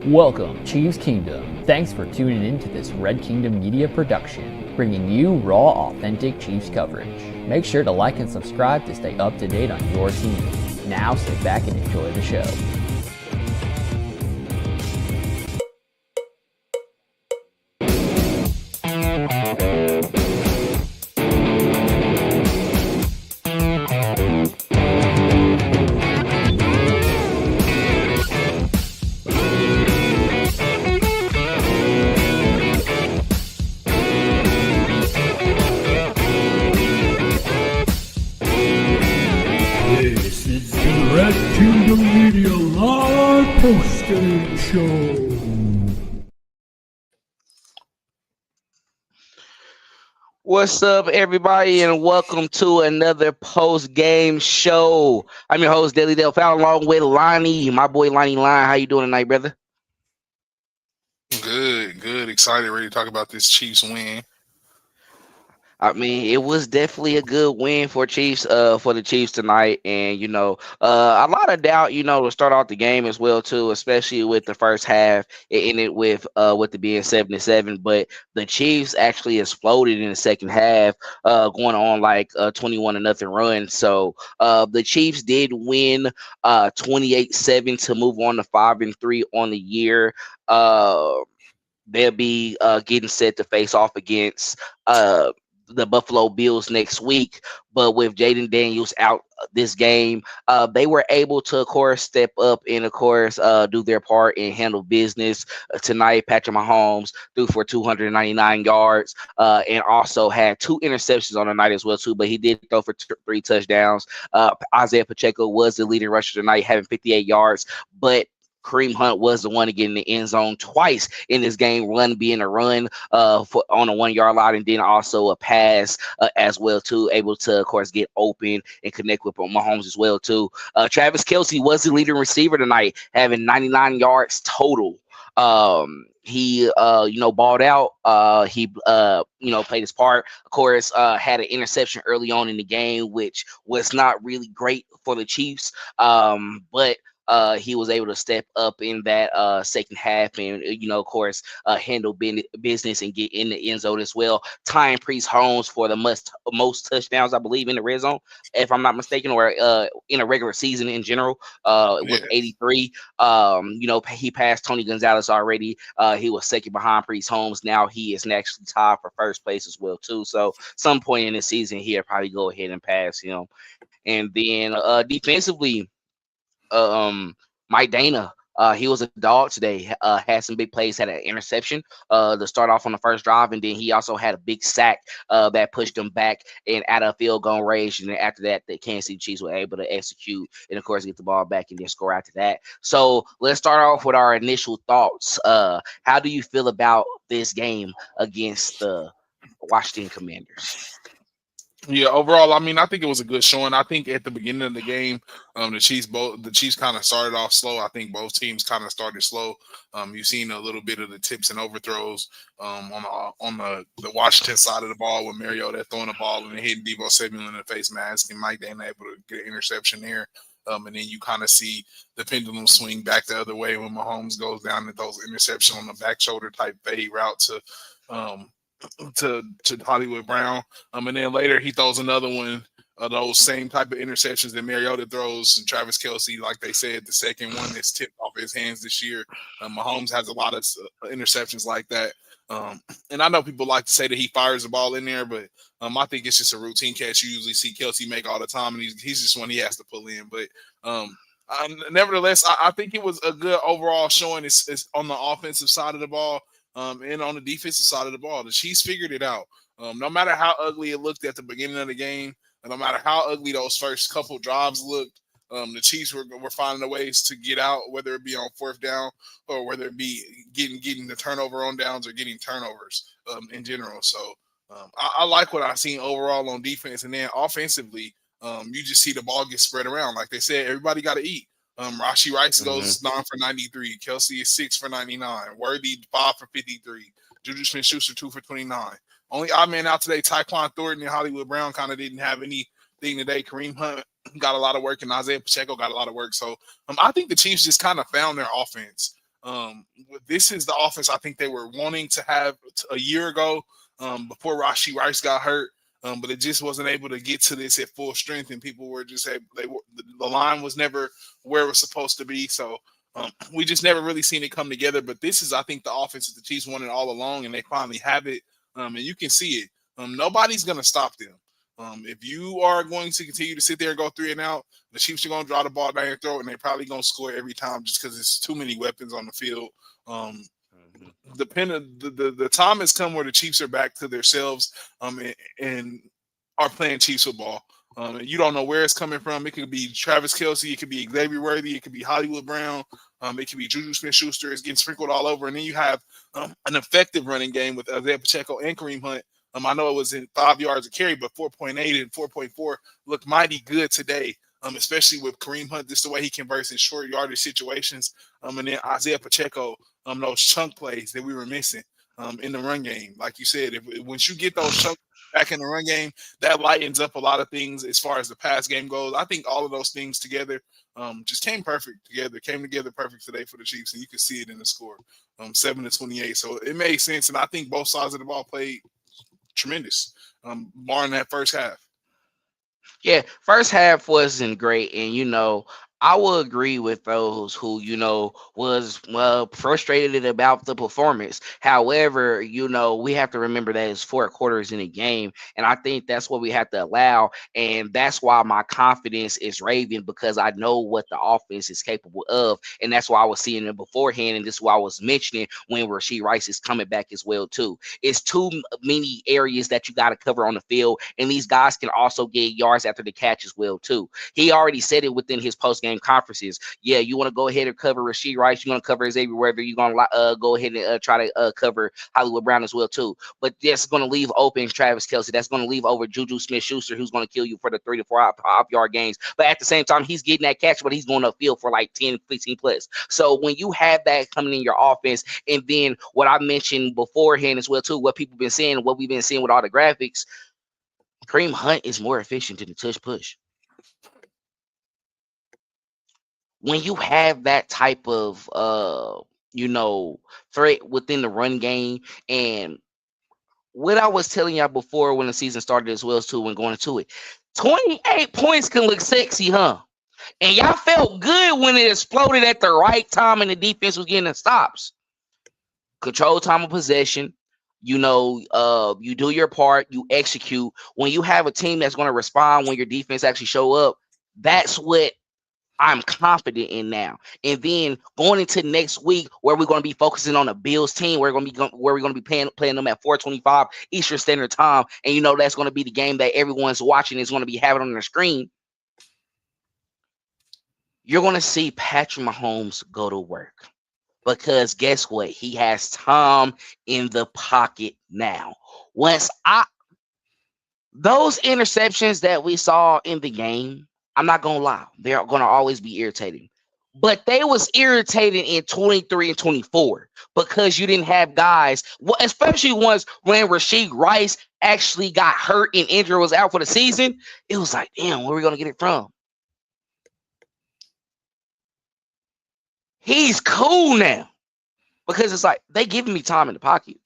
Welcome, Chiefs Kingdom. Thanks for tuning in to this Red Kingdom Media production, bringing you raw, authentic Chiefs coverage. Make sure to like and subscribe to stay up to date on your team. Now sit back and enjoy the show. This is the Red Kingdom Media live postgame show. What's up, everybody, and welcome to another post-game show. I'm your host, Daily Dale Fowler, along with Lonnie, my boy Lonnie Line. How you doing tonight, brother? Good. Excited, ready to talk about this Chiefs win. I mean, it was definitely a good win for the Chiefs tonight, and a lot of doubt, to start off the game as well too, especially with the first half. It ended with it being 7-7, but the Chiefs actually exploded in the second half, going on like a 21-0 run. So the Chiefs did win 28-7 to move on to 5-3 on the year. They'll be getting set to face off against the Buffalo Bills next week, but with Jaden Daniels out this game, they were able to, of course, step up and, of course, do their part and handle business tonight. Patrick Mahomes threw for 299 yards and also had 2 interceptions on the night as well, too, but he did throw for 3 touchdowns. Isaiah Pacheco was the leading rusher tonight, having 58 yards, but Kareem Hunt was the one to get in the end zone twice in this game, one being a run on a 1 yard line, and then also a pass as well too, able to, of course, get open and connect with Mahomes as well too. Travis Kelce was the leading receiver tonight, having 99 yards total. He balled out. He played his part. Of course, had an interception early on in the game, which was not really great for the Chiefs. But he was able to step up in that second half and, of course, handle business and get in the end zone as well. Tying Priest Holmes for the most touchdowns, I believe, in the red zone, if I'm not mistaken, or in a regular season in general, with 83. He passed Tony Gonzalez already. He was second behind Priest Holmes. Now he is actually tied for first place as well, too. So some point in the season, he'll probably go ahead and pass him. And then defensively, Mike Dana, he was a dog today. Had some big plays, had an interception to start off on the first drive, and then he also had a big sack that pushed him back and out of field goal range. And then after that, the Kansas City Chiefs were able to execute and, of course, get the ball back and then score after that. So let's start off with our initial thoughts. How do you feel about this game against the Washington Commanders? Yeah, overall, I mean, I think it was a good showing. I think at the beginning of the game, the Chiefs kind of started off slow. I think both teams kind of started slow. You've seen a little bit of the tips and overthrows on the Washington side of the ball with Mariota throwing the ball and hitting Deebo Samuel in the face mask, and Mike Dana able to get an interception there. And then you kind of see the pendulum swing back the other way when Mahomes goes down and throws interception on the back shoulder type fade route to Hollywood Brown. And then later he throws another one of those same type of interceptions that Mariota throws, and Travis Kelce, like they said, the second one that's tipped off his hands this year. Mahomes has a lot of interceptions like that. And I know people like to say that he fires the ball in there, but I think it's just a routine catch you usually see Kelce make all the time, and he's just one he has to pull in. But nevertheless, I think it was a good overall showing. It's on the offensive side of the ball. And on the defensive side of the ball, the Chiefs figured it out. No matter how ugly it looked at the beginning of the game, and no matter how ugly those first couple drives looked, the Chiefs were finding the ways to get out, whether it be on fourth down or whether it be getting the turnover on downs or getting turnovers in general. So I like what I've seen overall on defense. And then offensively, you just see the ball get spread around. Like they said, everybody got to eat. Rashi Rice goes 9 for 93. Kelce is 6 for 99. Worthy 5 for 53. Juju Smith-Schuster 2 for 29. Only odd man out today, Tyquan Thornton and Hollywood Brown kind of didn't have anything today. Kareem Hunt got a lot of work, and Isaiah Pacheco got a lot of work. So I think the Chiefs just kind of found their offense. This is the offense I think they were wanting to have a year ago before Rashee Rice got hurt. But it just wasn't able to get to this at full strength, and people were just the line was never where it was supposed to be. So we just never really seen it come together. But this is, I think, the offense that the Chiefs wanted all along, and they finally have it. And you can see it. Nobody's going to stop them. If you are going to continue to sit there and go 3 and out, the Chiefs are going to draw the ball down your throat, and they're probably going to score every time just because it's too many weapons on the field. The time has come where the Chiefs are back to themselves and are playing Chiefs football. And you don't know where it's coming from. It could be Travis Kelce. It could be Xavier Worthy. It could be Hollywood Brown. It could be Juju Smith-Schuster. It's getting sprinkled all over. And then you have an effective running game with Isaiah Pacheco and Kareem Hunt. I know it was in 5 yards a carry, but 4.8 and 4.4 look mighty good today, especially with Kareem Hunt, just the way he converts in short yardage situations. And then Isaiah Pacheco, those chunk plays that we were missing in the run game. Like you said, once you get those chunk back in the run game, that lightens up a lot of things as far as the pass game goes. I think all of those things together just came together perfect today for the Chiefs, and you can see it in the score, 7-28. So it made sense, and I think both sides of the ball played tremendous, barring that first half. Yeah, first half wasn't great, and I will agree with those who was frustrated about the performance. However, we have to remember that it's 4 quarters in a game, and I think that's what we have to allow, and that's why my confidence is raving, because I know what the offense is capable of, and that's why I was seeing it beforehand, and this is why I was mentioning when Rashee Rice is coming back as well too. It's too many areas that you got to cover on the field, and these guys can also get yards after the catch as well too. He already said it within his post-game conferences. Yeah, you want to go ahead and cover Rashee Rice, you want to cover Xavier Worthy, you're going to go ahead and try to cover Hollywood Brown as well too. But that's going to leave open Travis Kelce. That's going to leave over Juju Smith-Schuster, who's going to kill you for the 3 to 4 off-yard games. But at the same time, he's getting that catch, but he's going to field for like 10, 15 plus. So when you have that coming in your offense, and then what I mentioned beforehand as well too, what people been saying, what we've been seeing with all the graphics, Kareem Hunt is more efficient than the tush push. When you have that type of threat within the run game, and what I was telling y'all before when the season started as well too, when going into it, 28 points can look sexy, huh? And y'all felt good when it exploded at the right time and the defense was getting the stops. Control time of possession. You do your part, you execute. When you have a team that's going to respond when your defense actually show up, that's what I'm confident in now. And then going into next week, where we're going to be focusing on the Bills team, we're going to be playing them at 4:25 Eastern Standard Time, and that's going to be the game that everyone's watching, is going to be having on their screen. You're going to see Patrick Mahomes go to work, because guess what? He has time in the pocket now. Those interceptions that we saw in the game, I'm not going to lie, they're going to always be irritating. But they was irritating in 23 and 24 because you didn't have guys, especially ones when Rashee Rice actually got hurt and injured, was out for the season. It was like, damn, where are we going to get it from? He's cool now because it's like they giving me time in the pocket.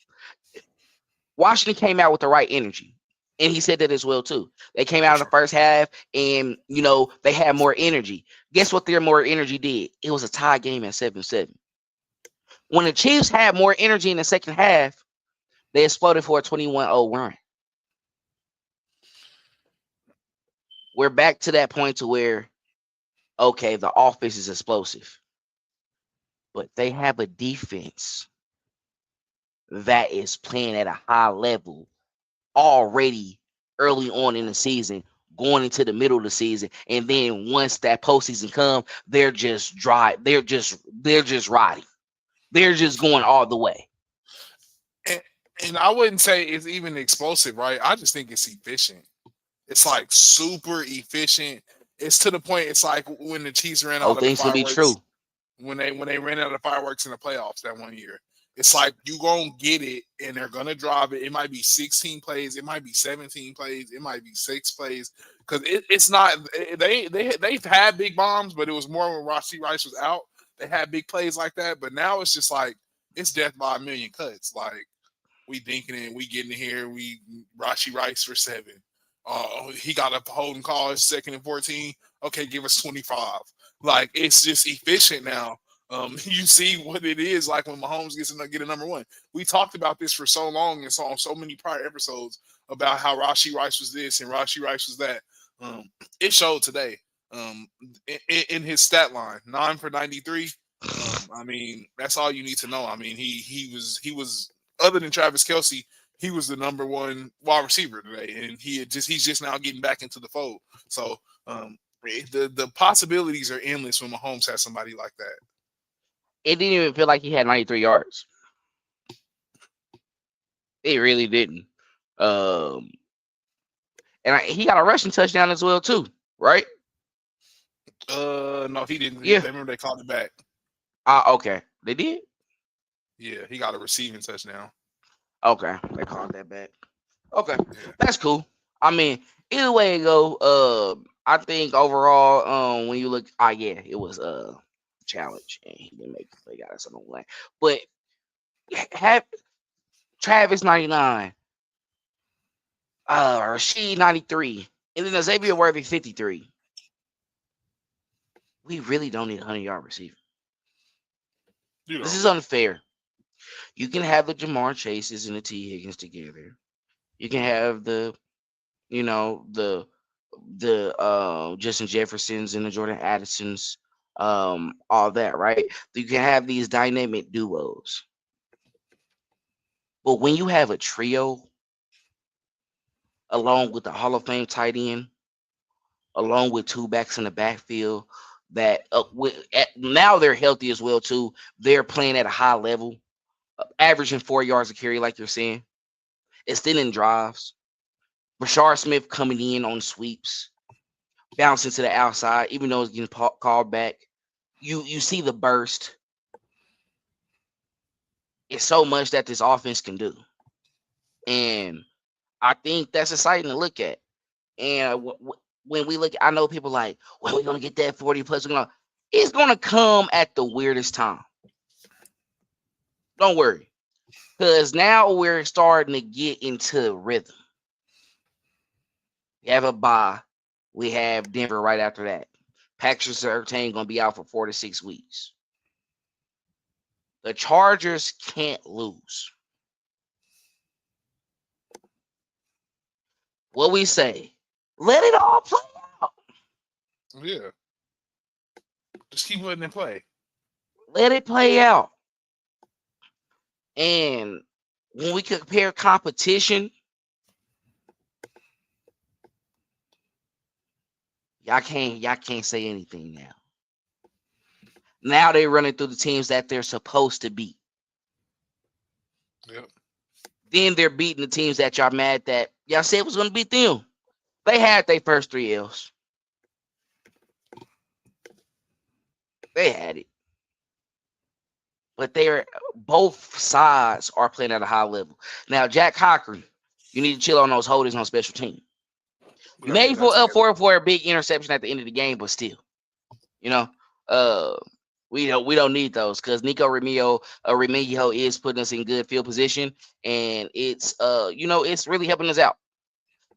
Washington came out with the right energy. And he said that as well, too. They came out in the first half and, they had more energy. Guess what their more energy did? It was a tie game at 7-7. When the Chiefs had more energy in the second half, they exploded for a 21-0 run. We're back to that point to where, okay, the offense is explosive. But they have a defense that is playing at a high level already early on in the season, going into the middle of the season, and then once that postseason comes, they're just dry. They're just riding. They're just going all the way. And I wouldn't say it's even explosive, right? I just think it's efficient. It's like super efficient. It's to the point. It's like when the Chiefs ran out of the fireworks. Things will be true. When they ran out of fireworks in the playoffs that one year. It's like you gonna get it, and they're gonna drive it. It might be 16 plays, it might be 17 plays, it might be 6 plays, because it's not. They've had big bombs, but it was more when Rashee Rice was out. they had big plays like that. But now it's just like it's death by a million cuts. Like we thinking it, we getting it here. We Rashi Rice for 7. He got a holding call. It's 2nd and 14. Okay, give us 25. Like it's just efficient now. You see what it is like when Mahomes get a number 1. We talked about this for so long and saw on so many prior episodes about how Rashi Rice was this and Rashi Rice was that. It showed today in his stat line, 9 for 93. I mean, that's all you need to know. I mean, he was other than Travis Kelce, he was the number 1 wide receiver today, and he's just now getting back into the fold. So the possibilities are endless when Mahomes has somebody like that. It didn't even feel like he had 93 yards. It really didn't. And he got a rushing touchdown as well too, right? No, he didn't. Yeah. Remember they called it back. Okay. They did? Yeah, he got a receiving touchdown. Okay. They called that back. Okay. Yeah. That's cool. I mean, either way it go, I think overall, when you look, yeah, it was a challenge and he didn't make the play, got us on the line. But have Travis 99, Rashid 93, and then Xavier Worthy 53. We really don't need a 100-yard receiver. This is unfair. You can have the Jamar Chases and the T. Higgins together. You can have the Justin Jeffersons and the Jordan Addisons, all that, right? You can have these dynamic duos. But when you have a trio along with the Hall of Fame tight end, along with 2 backs in the backfield that now they're healthy as well too. They're playing at a high level, averaging 4 yards a carry, like you're saying, extending drives. Rashard Smith coming in on sweeps, bouncing to the outside, even though it's getting called back. You see the burst. It's so much that this offense can do, and I think that's exciting to look at. And when we look, I know people like, when we're gonna get that 40 plus, it's gonna come at the weirdest time. Don't worry, because now we're starting to get into rhythm. We have a bye. We have Denver right after that. Patrick Surtain gonna be out for 4 to 6 weeks. The Chargers can't lose. What we say? Let it all play out. Yeah. Just keep letting it play. Let it play out. And when we compare competition, y'all can't say anything now. Now they're running through the teams that they're supposed to beat. Yep. Then they're beating the teams that y'all mad that y'all said was going to beat them. They had their first 3 L's. They had it. But both sides are playing at a high level. Now, Jack Cochran, you need to chill on those holdings on special team. You may up for a big interception at the end of the game, but still, we don't need those because Nico Remigio is putting us in good field position, and it's it's really helping us out.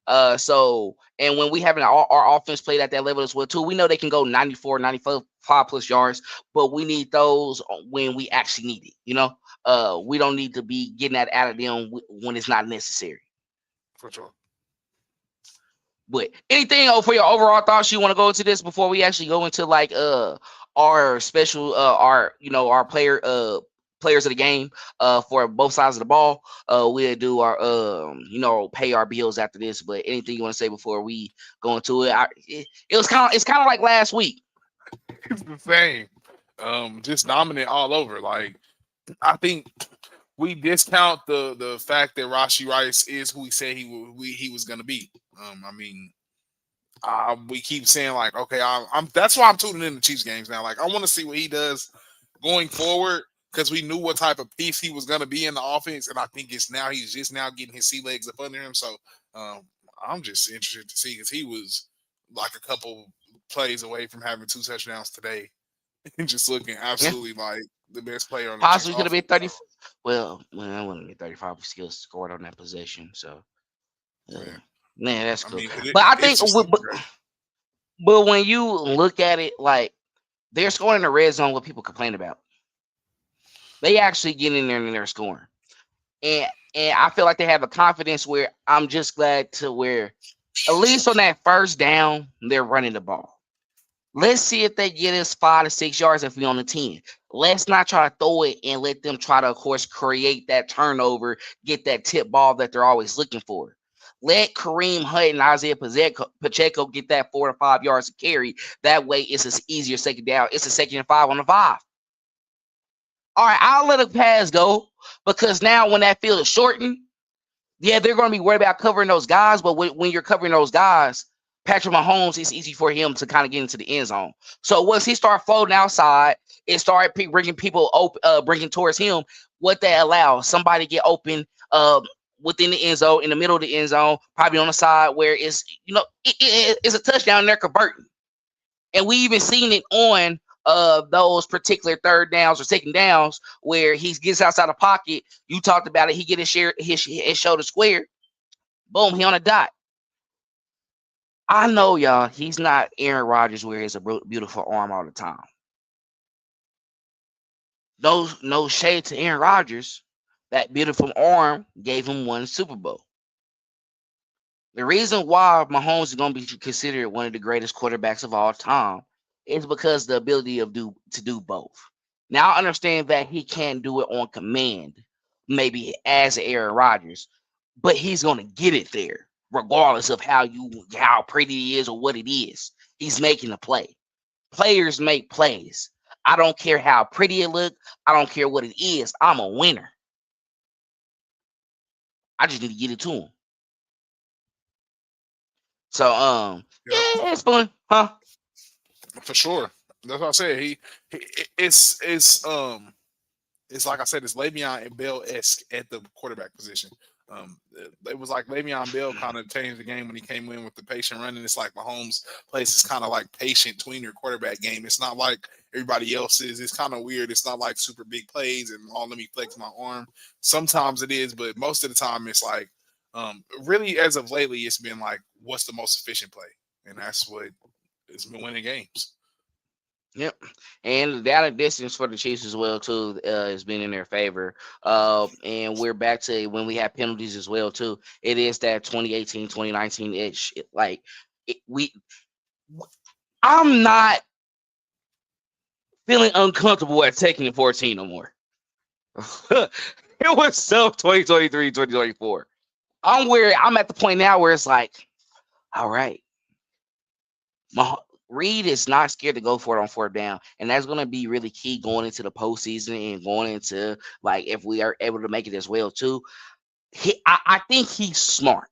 And when we having our offense played at that level as well too, we know they can go 94, 95 plus yards, but we need those when we actually need it. We don't need to be getting that out of them when it's not necessary. For sure. But anything for your overall thoughts you want to go into this before we actually go into like our special our players of the game for both sides of the ball. We'll do our pay our bills after this. But anything you want to say before we go into it? It's kind of like last week. It's the same. Just dominant all over. Like I think we discount the fact that Rashi Rice is who he said he was gonna be. We keep saying like, okay, I'm that's why I'm tuning in the Chiefs games now. Like I want to see what he does going forward because we knew what type of piece he was gonna be in the offense, and I think he's just now getting his sea legs up under him. So I'm just interested to see because he was like a couple plays away from having 2 touchdowns today. and just looking absolutely like the best player on the Chiefs Possibly could have been offense. 30. Well, I wouldn't be 35 if still scored on that possession. So, Yeah. man, that's I cool. mean, But I it's think, just looking great. but when you look at it, like they're scoring in the red zone, what people complain about, they actually get in there and they're scoring. And I feel like they have a confidence where I'm just glad to where at least on that first down, they're running the ball. Let's see if they get us 5 to 6 yards if we on the 10. Let's not try to throw it and let them try to, of course, create that turnover, get that tip ball that they're always looking for. Let Kareem Hunt and Isaiah Pacheco get that 4 to 5 yards to carry. That way, it's an easier second down. It's a 2nd and 5 on the 5. All right, I'll let a pass go because now when that field is shortened, yeah, they're going to be worried about covering those guys. But when you're covering those guys, Patrick Mahomes, it's easy for him to kind of get into the end zone. So once he started floating outside, it started bringing people open, bringing towards him. What that allows somebody to get open within the end zone, in the middle of the end zone, probably on the side where it's it's a touchdown. And they're converting, and we even seen it on those particular third downs or second downs where he gets outside the pocket. You talked about it. He get his shoulder square. Boom, he on a dot. I know, y'all, he's not Aaron Rodgers where he has a beautiful arm all the time. No shade to Aaron Rodgers. That beautiful arm gave him 1 Super Bowl. The reason why Mahomes is going to be considered one of the greatest quarterbacks of all time is because the ability to do both. Now I understand that he can't do it on command, maybe as Aaron Rodgers, but he's going to get it there, regardless of how pretty he is or what it is. He's making a play. Players make plays. I don't care how pretty it looks. I don't care what it is. I'm a winner. I just need to get it to him. So, yeah, it's fun, huh? For sure. That's what I said. It's like I said, it's Le'Veon Bell-esque at the quarterback position. It was like Le'Veon Bell kind of changed the game when he came in with the patient running. It's like Mahomes plays is kind of like patient tweener quarterback game. It's not like everybody else's. It's kind of weird. It's not like super big plays and let me flex my arm. Sometimes it is, but most of the time it's like really as of lately it's been like what's the most efficient play, and that's what it's been winning games. Yep, and the out distance for the Chiefs as well too has been in their favor. And we're back to when we have penalties as well too. It is that 2018, 2019 itch. I'm not feeling uncomfortable at taking 14 no more. It was so 2023, 2024. I'm at the point now where it's like, all right, Reed is not scared to go for it on 4th down, and that's going to be really key going into the postseason and going into like if we are able to make it as well too. I think he's smart,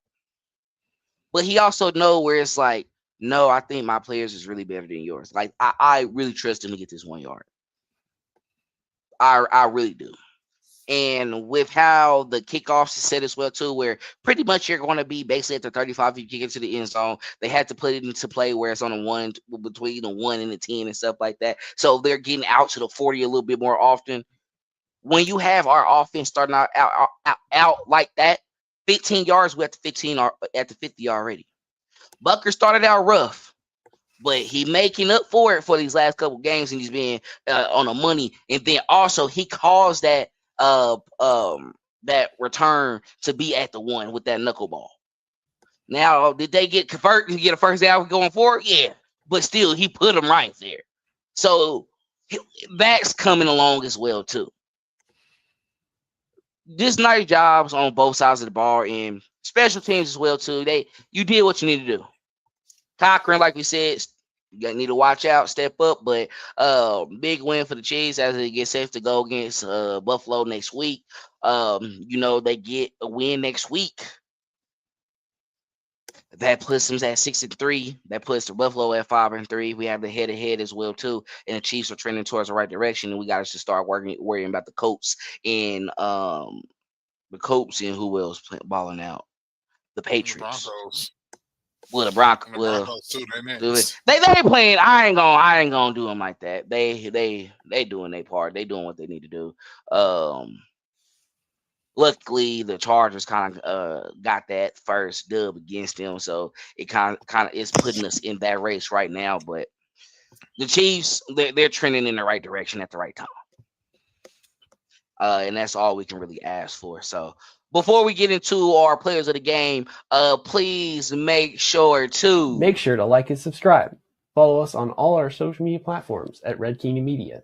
but he also know where it's like, no, I think my players is really better than yours. Like I really trust him to get this 1 yard. I really do. And with how the kickoffs is set as well too, where pretty much you're going to be basically at the 35 if you kick into the end zone. They had to put it into play where it's on a 1 between the 1 and the 10 and stuff like that. So they're getting out to the 40 a little bit more often. When you have our offense starting out like that, 15 yards, we're at the 15 or at the 50 already. Bucker started out rough, but he making up for it for these last couple games, and he's been on the money. And then also he caused that that return to be at the 1 with that knuckleball. Now, did they get converted and get a first down going forward? Yeah, but still, he put them right there. So that's coming along as well too. Just nice jobs on both sides of the ball and special teams as well too. You did what you need to do. Cochran, like we said, you need to watch out, step up. But big win for the Chiefs as they get set to go against Buffalo next week. They get a win next week. That puts them at 6-3. That puts the Buffalo at 5-3. We have the head-to-head as well too, and the Chiefs are trending towards the right direction. And we got to start worrying about the Colts and who else balling out? The Patriots. Broncos. Well, the Broncos. And the Well, Broncos too. They they next. they playing. I ain't gonna do them like that. They doing their part. They doing what they need to do. Luckily the Chargers kind of got that first dub against them, so it kind of is putting us in that race right now. But the Chiefs, they're trending in the right direction at the right time, and that's all we can really ask for. So before we get into our players of the game, please make sure to like and subscribe. Follow us on all our social media platforms at Red Kingdom Media.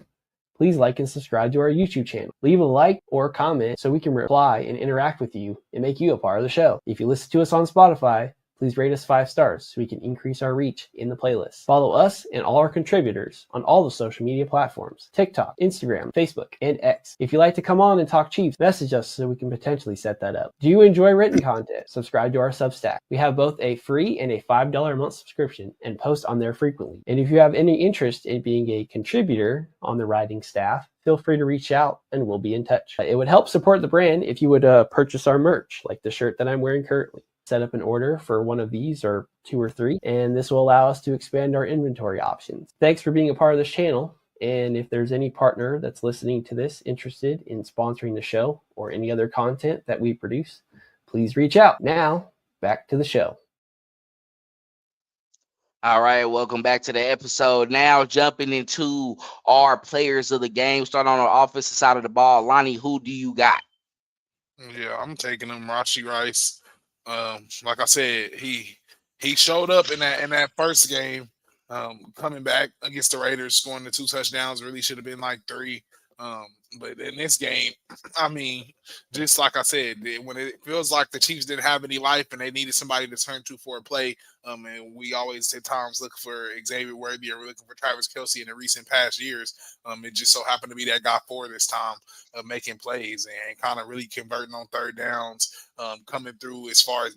Please like and subscribe to our YouTube channel. Leave a like or comment so we can reply and interact with you and make you a part of the show. If you listen to us on Spotify, please rate us 5 stars so we can increase our reach in the playlist. Follow us and all our contributors on all the social media platforms: TikTok, Instagram, Facebook, and X. If you'd like to come on and talk Chiefs, message us so we can potentially set that up. Do you enjoy written content? Subscribe to our Substack. We have both a free and a $5 a month subscription and post on there frequently. And if you have any interest in being a contributor on the writing staff, feel free to reach out and we'll be in touch. It would help support the brand if you would purchase our merch, like the shirt that I'm wearing currently. Set up an order for one of these or 2 or 3, and this will allow us to expand our inventory options. Thanks for being a part of this channel, and if there's any partner that's listening to this interested in sponsoring the show or any other content that we produce, please reach out. Now, back to the show. All right, welcome back to the episode. Now jumping into our players of the game, starting on our offensive side of the ball. Lonnie, who do you got? Yeah, I'm taking him. Rashi Rice. Like I said, he showed up in that first game, coming back against the Raiders, scoring the 2 touchdowns. Really should have been like 3. But in this game, I mean, just like I said, when it feels like the Chiefs didn't have any life and they needed somebody to turn to for a play, and we always at times look for Xavier Worthy or we're looking for Travis Kelce in the recent past years. It just so happened to be that guy for this time of making plays and kind of really converting on third downs, coming through as far as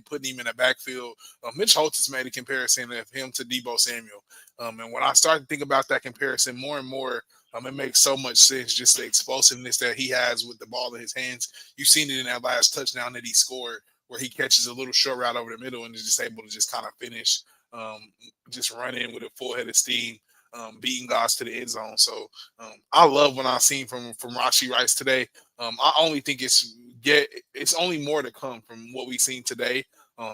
putting him in the backfield. Mitch Holtz has made a comparison of him to Deebo Samuel. And when I start to think about that comparison more and more, it makes so much sense, just the explosiveness that he has with the ball in his hands. You've seen it in that last touchdown that he scored, where he catches a little short route over the middle and is just able to just kind of finish, just run in with a full head of steam, beating guys to the end zone. So I love what I've seen from Rashi Rice today. I only think it's only more to come from what we've seen today.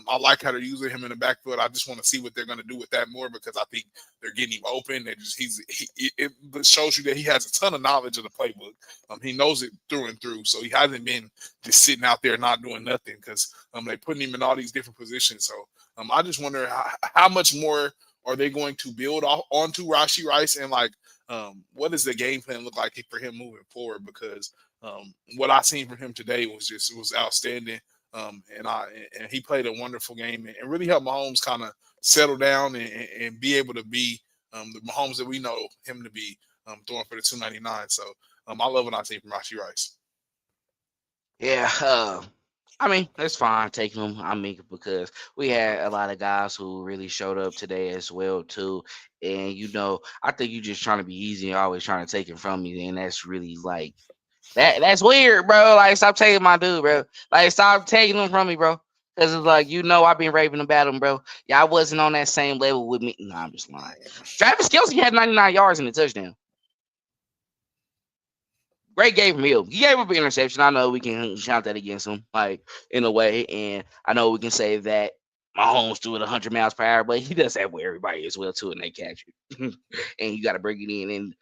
I like how they're using him in the backfield. I just want to see what they're going to do with that more, because I think they're getting him open. It shows you that he has a ton of knowledge of the playbook. He knows it through and through, so he hasn't been just sitting out there not doing nothing, because they're putting him in all these different positions. So I just wonder how much more are they going to build onto Rashi Rice, and what does the game plan look like for him moving forward? Because what I seen from him today was outstanding. And he played a wonderful game and really helped Mahomes kind of settle down and be able to be the Mahomes that we know him to be, throwing for the 299. So I love what I see from Rashi Rice. Yeah, I mean, that's fine taking him. I mean, because we had a lot of guys who really showed up today as well too. And I think you're just trying to be easy and always trying to take it from me. And that's really that's weird, bro. Stop taking my dude, bro. Stop taking him from me, bro. Because it's I've been raving about him, bro. Yeah, I wasn't on that same level with me. Nah, I'm just lying. Travis Kelce had 99 yards in the touchdown. Great game from him. He gave up an interception. I know we can count that against him, in a way. And I know we can say that Mahomes threw it 100 miles per hour, but he does that with everybody as well, too, and they catch it. And you got to bring it in. And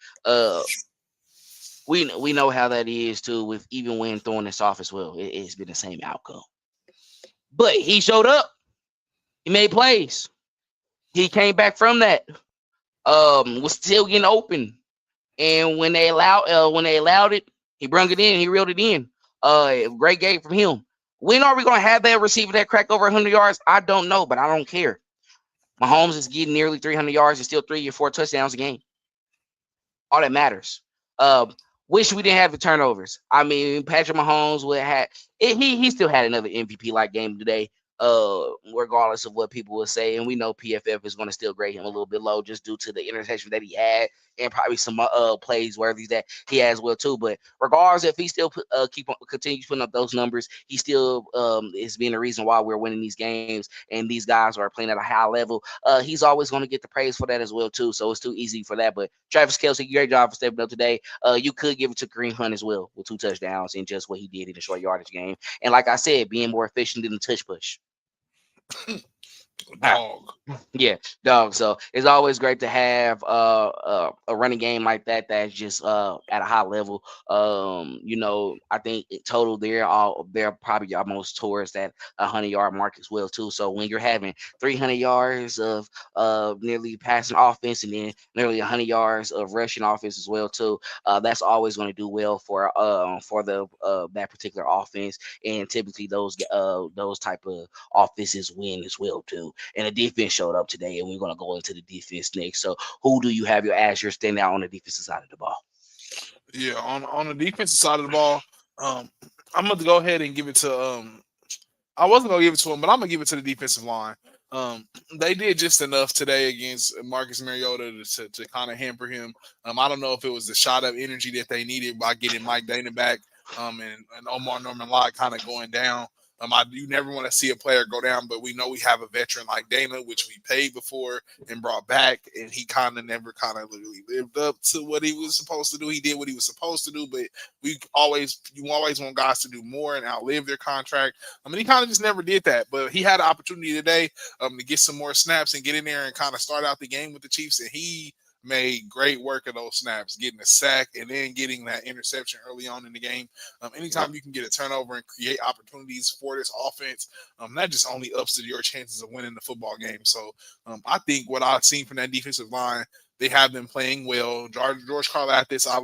we know how that is too, with even when throwing this off as well. It's been the same outcome. But he showed up. He made plays. He came back from that. Was still getting open. And when they allowed it, he brung it in. He reeled it in. Great game from him. When are we going to have that receiver that crack over 100 yards? I don't know, but I don't care. Mahomes is getting nearly 300 yards and still 3 or 4 touchdowns a game. All that matters. Wish we didn't have the turnovers. I mean, Patrick Mahomes he still had another MVP-like game today, regardless of what people will say. And we know PFF is going to still grade him a little bit low just due to the interception that he had. and probably some plays worthy that he has well too. But regardless, if he still continues putting up those numbers, he still is being the reason why we're winning these games and these guys are playing at a high level. He's always going to get the praise for that as well too. So it's too easy for that. But Travis Kelce, great job for stepping up today. You could give it to Kareem Hunt as well with 2 touchdowns and just what he did in the short yardage game. And like I said, being more efficient than the touch push. Dog. Yeah, dog. So it's always great to have a running game like that that's just at a high level. I think in total they're probably almost towards that 100-yard mark as well too. So when you're having 300 yards of nearly passing offense and then nearly 100 yards of rushing offense as well too, that's always going to do well for the that particular offense. And typically those type of offenses win as well too. And the defense showed up today, and we're going to go into the defense next. So, who do you have as your standout on the defensive side of the ball? Yeah, on the defensive side of the ball, I'm going to go ahead and give it to I wasn't going to give it to him, but I'm going to give it to the defensive line. They did just enough today against Marcus Mariota to kind of hamper him. I don't know if it was the shot of energy that they needed by getting Mike Dana back and Omar Norman Lott kind of going down. You never want to see a player go down, but we know we have a veteran like Dana, which we paid before and brought back, and he kind of never really lived up to what he was supposed to do. He did what he was supposed to do, but you always want guys to do more and outlive their contract. He kind of just never did that, but he had an opportunity today to get some more snaps and get in there and kind of start out the game with the Chiefs, and he made great work of those snaps, getting a sack and then getting that interception early on in the game. Anytime you can get a turnover and create opportunities for this offense, that just only ups to your chances of winning the football game. So I think what I've seen from that defensive line, they have been playing well. George Karlaftis, I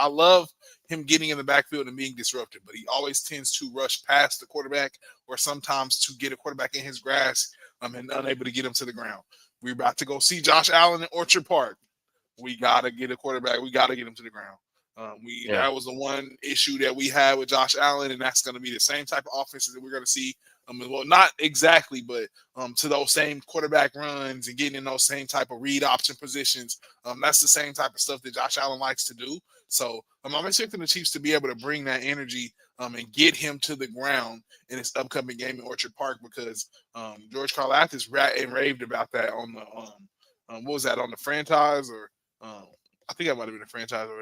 love him getting in the backfield and being disruptive, but he always tends to rush past the quarterback or sometimes to get a quarterback in his grasp and unable to get him to the ground. We're about to go see Josh Allen in Orchard Park. We got to get a quarterback. We got to get him to the ground. That was the one issue that we had with Josh Allen, and that's going to be the same type of offenses that we're going to see. Well, not exactly, but to those same quarterback runs and getting in those same type of read option positions. That's the same type of stuff that Josh Allen likes to do. So I'm expecting the Chiefs to be able to bring that energy and get him to the ground in this upcoming game in Orchard Park, because George Karlaftis raved about that on the what was that, on the franchise, or I think that might have been the franchise, or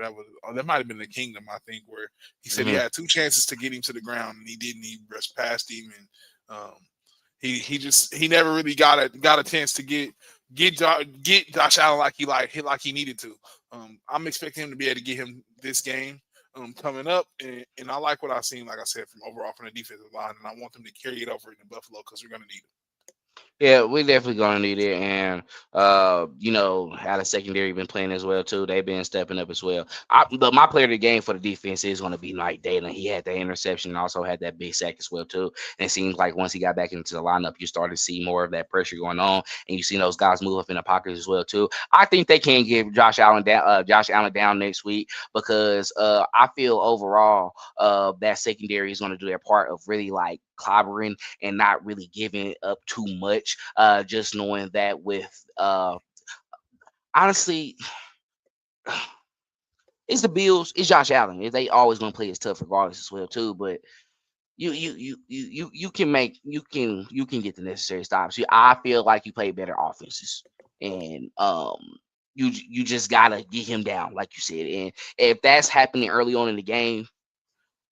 that might have been the Kingdom, I think, where he said he had 2 chances to get him to the ground and he didn't. He rushed past him, and he never really got a chance to get Josh Allen like he needed to. I'm expecting him to be able to get him this game coming up, and I like what I've seen, like I said, from overall from the defensive line, and I want them to carry it over into Buffalo because we're going to need it. Yeah, we're definitely gonna need it, and how the secondary been playing as well too. They've been stepping up as well. But my player of the game for the defense is going to be Mike Dana. He had that interception and also had that big sack as well too. And it seems like once he got back into the lineup, you started to see more of that pressure going on, and you see those guys move up in the pockets as well too. I think they can give Josh Allen down next week, because I feel overall that secondary is going to do their part of really like clobbering and not really giving up too much. Just knowing that with honestly, it's the Bills, it's Josh Allen. They always gonna play as tough regardless as well too. But you can get the necessary stops. I feel like you play better offenses, and you just gotta get him down, like you said. And if that's happening early on in the game,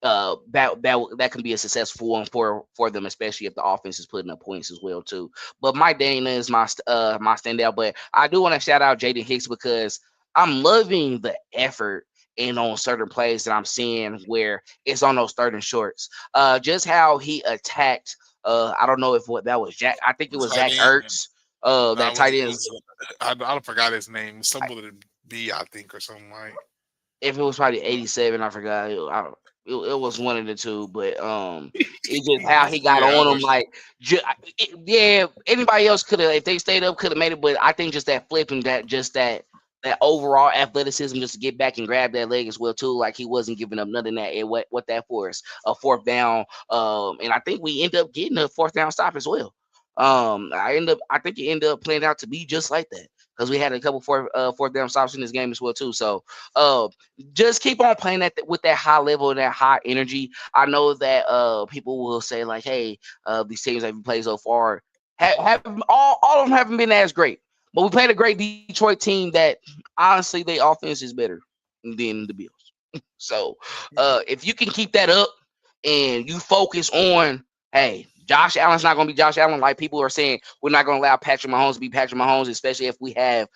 that can be a successful one for them, especially if the offense is putting up points as well too. But Mike Dana is my standout. But I do want to shout out Jaden Hicks, because I'm loving the effort and on certain plays that I'm seeing where it's on those third and shorts. Just how he attacked. I don't know if that was Jack. I think it was Zach Ertz. That tight end. I forgot his name. Something with a B, I think, or something like. If it was probably 87, I forgot. It was one of the two, but it's just how he got on him. Like, anybody else could have, if they stayed up, could have made it. But I think just that flipping, that overall athleticism, just to get back and grab that leg as well too. Like, he wasn't giving up none of that. And what that for us, a 4th down. And I think we end up getting a 4th down stop as well. I think it ended up playing out to be just like that. because we had a couple fourth down stops in this game as well too. So just keep on playing with that high level and that high energy. I know that people will say like, hey, these teams that we played so far have all of them haven't been as great, but we played a great Detroit team that honestly their offense is better than the Bills. So if you can keep that up and you focus on, hey, Josh Allen's not going to be Josh Allen. Like people are saying, we're not going to allow Patrick Mahomes to be Patrick Mahomes, especially if we have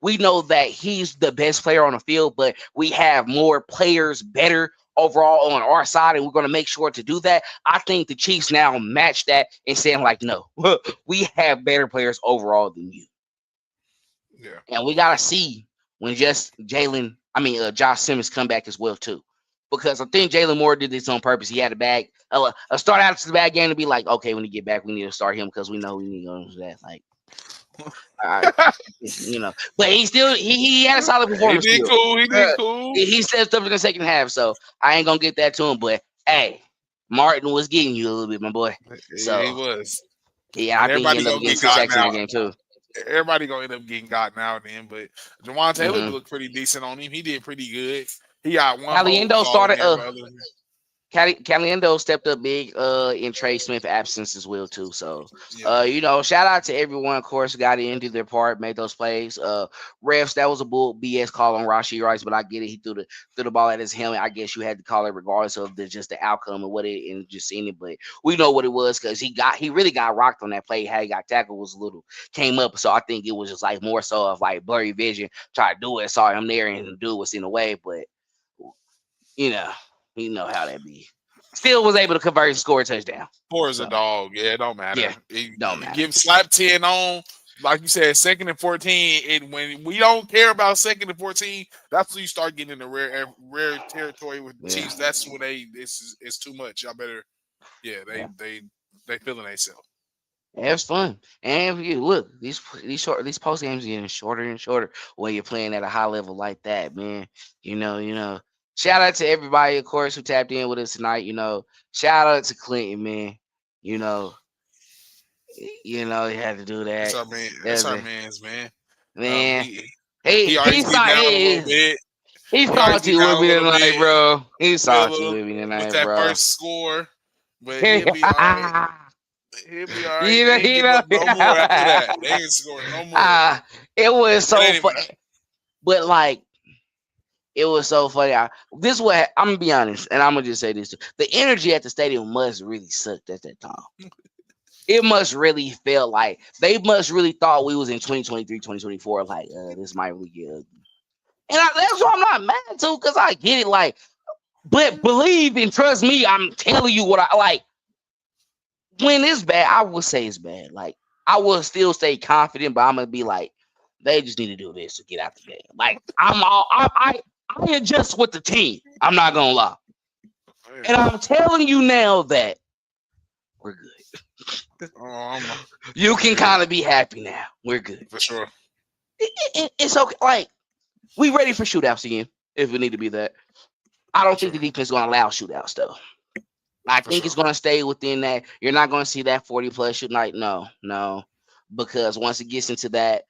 we know that he's the best player on the field, but we have more players better overall on our side, and we're going to make sure to do that. I think the Chiefs now match that and saying like, no, we have better players overall than you. Yeah. And we got to see when Josh Simmons come back as well too. Because I think Jalen Moore did this on purpose. He had a start out to the bad game to be like, okay, when he get back, we need to start him because we know we need to go into that. Like, but he had a solid performance. He did cool. He did cool. He stepped up in the second half, so I ain't gonna get that to him. But hey, Martin was getting you a little bit, my boy. So he was. Yeah, I think he ended up getting 6 sacks in that game too. Everybody gonna end up getting got now and then, but Jawan Taylor looked pretty decent on him. He did pretty good. He got one. Caliendo stepped up big in Trey Smith's absence as well too. So shout out to everyone, of course, got into their part, made those plays. Refs, that was a bull BS call on Rashee Rice, but I get it. He threw the ball at his helmet. I guess you had to call it regardless of just the outcome and just seeing it. But we know what it was because he really got rocked on that play. How he got tackled came up. So I think it was just like more so of like blurry vision, try to do it, saw him there and the dude was in the way, but you know how that be. Still was able to convert and score a touchdown. Poor as a dog. Yeah, it don't matter. Yeah, don't matter. Give slap 10 on, like you said, 2nd and 14. And when we don't care about 2nd and 14, that's when you start getting in the rare territory with the Chiefs. That's when it's too much. Y'all better, they feeling themselves. Yeah, it's fun. And you look, these post games are getting shorter and shorter when you're playing at a high level like that, man. Shout out to everybody, of course, who tapped in with us tonight. Shout out to Clinton, man. You had to do that. That's our man's man. Man, he saw it. He salty with me tonight, bro. He's salty with me tonight, bro. With that first score, but he'll be all right. He'll be all right. No more after that. They ain't scoring no more. It was so funny. But like, it was so funny. This way, I'm gonna be honest, and I'm gonna just say this too. The energy at the stadium must really sucked at that time. It must really feel like they must really thought we was in 2023, 2024. Like, this might really get ugly. And that's why I'm not mad too, because I get it. Like, but believe and trust me, I'm telling you what I like. When it's bad, I will say it's bad. Like, I will still stay confident, but I'm gonna be like, they just need to do this to get out the game. Like, I adjust with the team. I'm not gonna lie, and I'm telling you now that we're good. You can kind of be happy now. We're good for sure. It's okay. Like, we ready for shootouts again if we need to be that. I don't think the defense is gonna allow shootouts though. I think it's gonna stay within that. You're not gonna see that 40+ shoot night. No, because once it gets into that,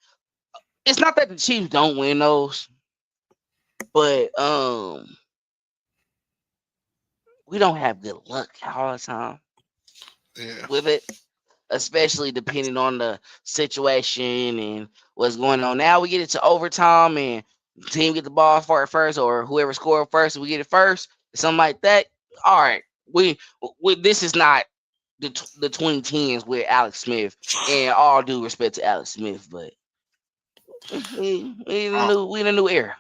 it's not that the Chiefs don't win those. But we don't have good luck all the time with it, especially depending on the situation and what's going on. Now we get it to overtime and the team get the ball for it first, or whoever scored first, we get it first, something like that. All right, we this is not the 2010s with Alex Smith, and all due respect to Alex Smith, but we in a new era.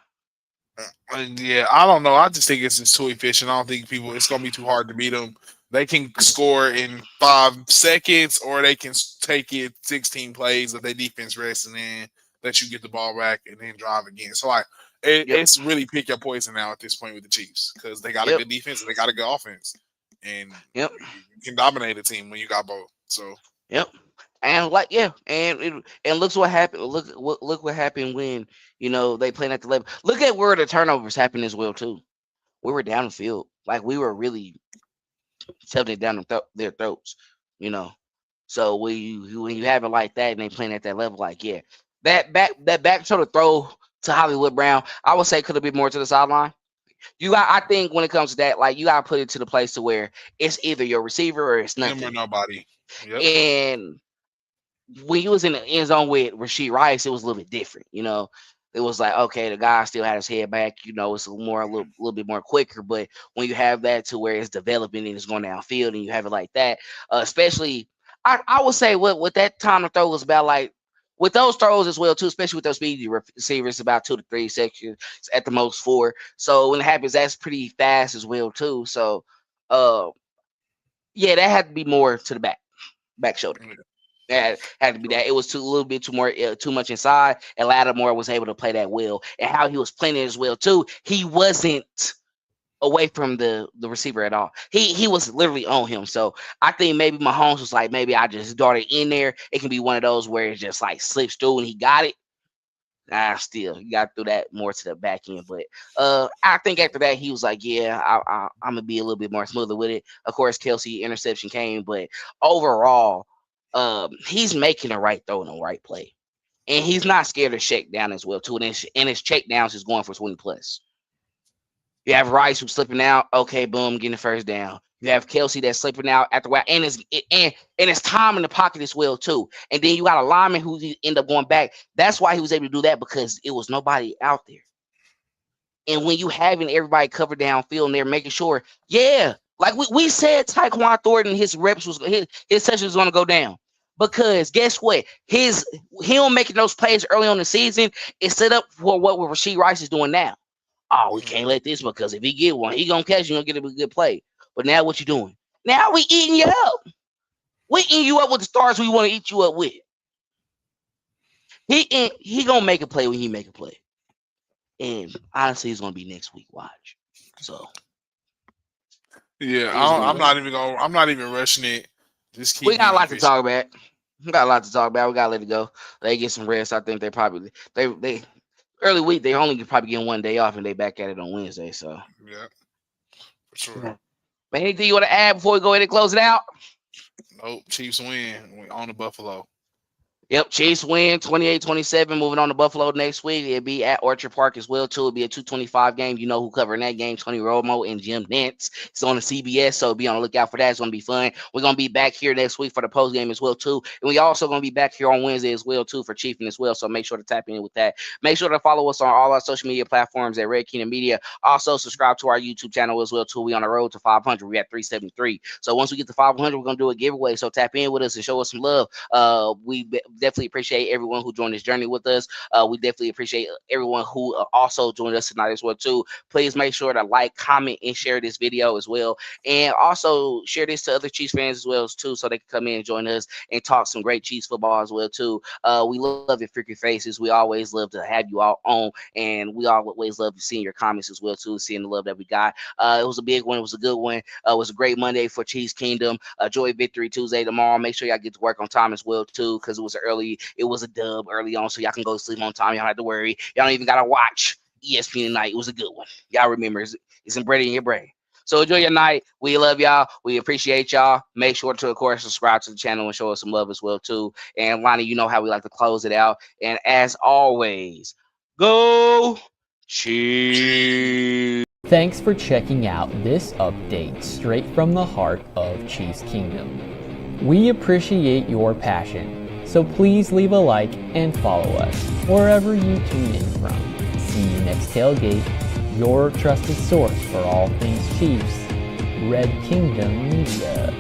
Yeah, I don't know. I just think it's just too efficient. I don't think it's going to be too hard to beat them. They can score in 5 seconds, or they can take it 16 plays if their defense rests and then let you get the ball back and then drive again. So it's really pick your poison now at this point with the Chiefs because they got a good defense and they got a good offense. And you can dominate a team when you got both. So And and look what happened. Look what happened when they playing at the level. Look at where the turnovers happened as well too. We were down the field, like we were really shoving it down their throats. So when you have it like that and they playing at that level, like that back shoulder throw to Hollywood Brown, I would say could have been more to the sideline. I think when it comes to that, like you gotta put it to the place to where it's either your receiver or it's Him or nothing. nobody. Yep. And when you was in the end zone with Rashee Rice, it was a little bit different. It was like, okay, the guy still had his head back. It's a little bit more quicker. But when you have that to where it's developing and it's going downfield and you have it like that, especially, I would say what that time to throw was about, like with those throws as well too, especially with those speedy receivers, about 2 to 3 sections at the most 4. So when it happens, that's pretty fast as well too. So, yeah, that had to be more to the back shoulder. That had to be that. It was a little bit too much inside, and Lattimore was able to play that well. And how he was playing it as well too, he wasn't away from the receiver at all. He was literally on him. So I think maybe Mahomes was like, maybe I just darted in there. It can be one of those where it just like slips through and he got it. Still, you got through that more to the back end. But I think after that, he was like, yeah, I'm going to be a little bit more smoother with it. Of course, Kelsey interception came, but overall, he's making the right throw in the right play. And he's not scared to shake down as well, too. And his check downs is going for 20 plus. You have Rice who's slipping out. Okay, boom, getting the first down. You have Kelsey that's slipping out after a while, and it's time in the pocket as well too. And then you got a lineman who end up going back. That's why he was able to do that, because it was nobody out there. And when you having everybody covered downfield and they're making sure, yeah, like we said, Tyquan Thornton, his reps his session was going to go down, because guess what? Him making those plays early on in the season is set up for what Rashee Rice is doing now. Oh, we can't let this, because if he get one, he gonna catch you and get a good play. But now what you doing? Now we eating you up. We eating you up with the stars we want to eat you up with. He gonna make a play when he make a play. And honestly, it's gonna be next week. Watch. So yeah, I'm not even rushing it. Just keep. We got a lot to talk about. We gotta let it go. They get some rest. I think they probably they early week, they only probably get one day off and they back at it on Wednesday. So yeah, for sure. But anything you want to add before we go ahead and close it out? Nope. Chiefs win on the Buffalo. Yep, Chiefs win 28-27, moving on to Buffalo next week. It'll be at Orchard Park as well, too. It'll be a 225 game. You know who covering that game, Tony Romo and Jim Nantz. It's on the CBS, so be on the lookout for that. It's going to be fun. We're going to be back here next week for the post game as well, too. And we also going to be back here on Wednesday as well, too, for Chiefing as well, so make sure to tap in with that. Make sure to follow us on all our social media platforms at Red Kingdom Media. Also, subscribe to our YouTube channel as well, too. We on the road to 500. We're at 373. So once we get to 500, we're going to do a giveaway, so tap in with us and show us some love. We definitely appreciate everyone who joined this journey with us. We definitely appreciate everyone who also joined us tonight as well too. Please make sure to like, comment, and share this video as well, and also share this to other Chiefs fans as well too, so they can come in and join us and talk some great Chiefs football as well too. We love your freaking faces. We always love to have you all on, and we always love seeing your comments as well too, seeing the love that we got. It was a big one. It was a good one. It was a great Monday for Chiefs Kingdom. Joy Victory Tuesday tomorrow. Make sure y'all get to work on time as well too, because it was a dub early on, so y'all can go to sleep on time. Y'all don't have to worry. Y'all don't even gotta watch ESPN tonight. It was a good one. Y'all remember, it's embedded in your brain. So enjoy your night. We love y'all. We appreciate y'all. Make sure to, of course, subscribe to the channel and show us some love as well too. And Lonnie, you know how we like to close it out. And as always, go Chiefs. Thanks for checking out this update straight from the heart of Chiefs Kingdom. We appreciate your passion. So please leave a like and follow us wherever you tune in from. See you next tailgate, your trusted source for all things Chiefs, Red Kingdom Media.